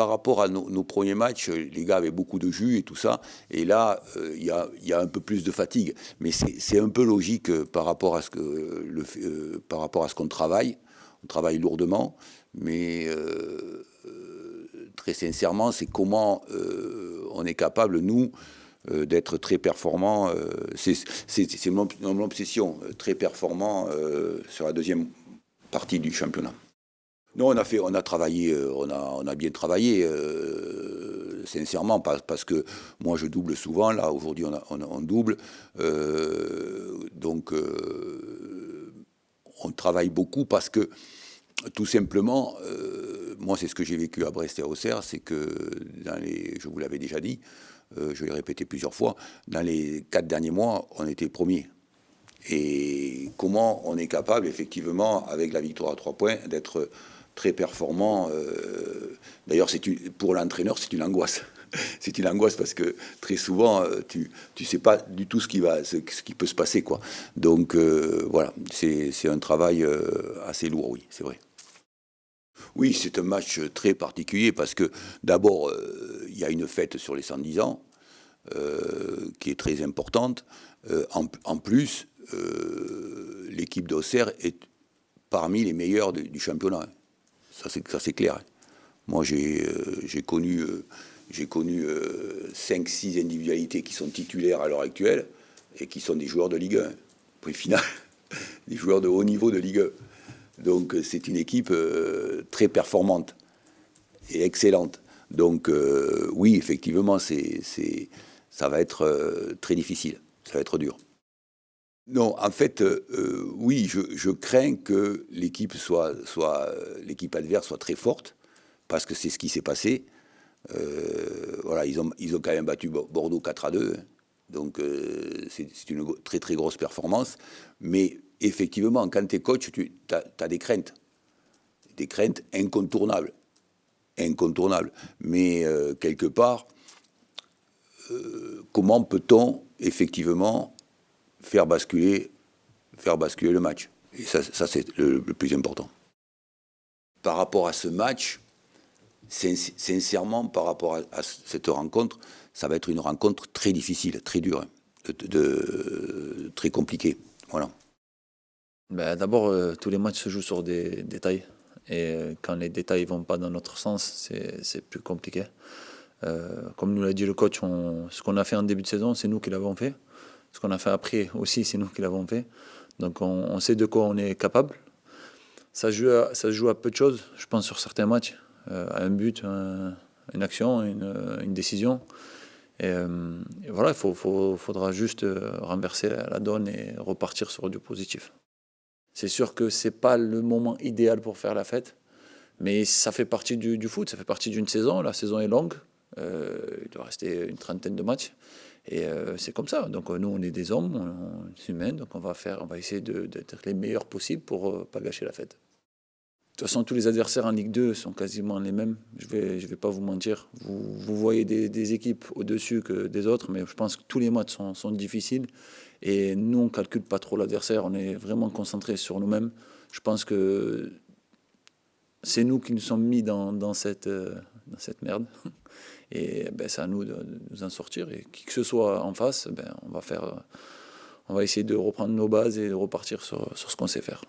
par rapport à nos premiers matchs, les gars avaient beaucoup de jus et tout ça. Et là, il y a un peu plus de fatigue. Mais c'est un peu logique par rapport à ce qu'on travaille. On travaille lourdement, mais très sincèrement, c'est comment on est capable, nous, d'être très performants. C'est mon obsession, très performant sur la deuxième partie du championnat. Non, on a travaillé, on a bien travaillé, sincèrement, parce que moi je double souvent. Là, aujourd'hui, on double, donc on travaille beaucoup parce que tout simplement, moi c'est ce que j'ai vécu à Brest et à Auxerre, c'est que je vous l'avais déjà dit, je l'ai répété plusieurs fois, dans les 4 derniers mois, on était premiers. Et comment on est capable, effectivement, avec la victoire à 3 points, d'être très performant. D'ailleurs, pour l'entraîneur, c'est une angoisse. C'est une angoisse parce que très souvent, tu sais pas du tout ce qui peut se passer, quoi. Donc voilà, c'est un travail assez lourd, oui, c'est vrai. Oui, c'est un match très particulier parce que d'abord, il y a une fête sur les 110 ans qui est très importante. En plus, l'équipe d'Auxerre est parmi les meilleurs du championnat. Ça c'est clair. Moi, j'ai connu 5-6 individualités qui sont titulaires à l'heure actuelle et qui sont des joueurs de Ligue 1. Puis final, des joueurs de haut niveau de Ligue 1. Donc c'est une équipe très performante et excellente. Donc oui, effectivement, ça va être très difficile. Ça va être dur. Non, en fait, oui, je crains que l'équipe l'équipe adverse soit très forte, parce que c'est ce qui s'est passé. Voilà, ils ont quand même battu Bordeaux 4-2, donc c'est une très très grosse performance. Mais effectivement, quand tu es coach, tu as des craintes incontournables. Mais quelque part, comment peut-on effectivement faire basculer le match. Et ça c'est le plus important. Par rapport à ce match, sincèrement, par rapport à cette rencontre, ça va être une rencontre très difficile, très dure, très compliquée. Voilà. Ben, d'abord, tous les matchs se jouent sur des détails. Et quand les détails ne vont pas dans notre sens, c'est plus compliqué. Comme nous l'a dit le coach, ce qu'on a fait en début de saison, c'est nous qui l'avons fait. Ce qu'on a fait après aussi, c'est nous qui l'avons fait. Donc on sait de quoi on est capable. Ça se joue à peu de choses, je pense, sur certains matchs. À un but, une action, une décision. Et voilà, faudra juste renverser la donne et repartir sur du positif. C'est sûr que ce n'est pas le moment idéal pour faire la fête, mais ça fait partie du foot, ça fait partie d'une saison. La saison est longue, il doit rester une trentaine de matchs. Et c'est comme ça. Donc nous, on est des hommes, on est humains, donc on va essayer d'être les meilleurs possibles pour pas gâcher la fête. De toute façon, tous les adversaires en Ligue 2 sont quasiment les mêmes. Je vais pas vous mentir. Vous voyez des équipes au-dessus que des autres, mais je pense que tous les matchs sont difficiles. Et nous, on calcule pas trop l'adversaire. On est vraiment concentrés sur nous-mêmes. Je pense que c'est nous qui nous sommes mis dans cette merde. Et ben, c'est à nous de nous en sortir. Et qui que ce soit en face, ben, on va essayer de reprendre nos bases et de repartir sur ce qu'on sait faire.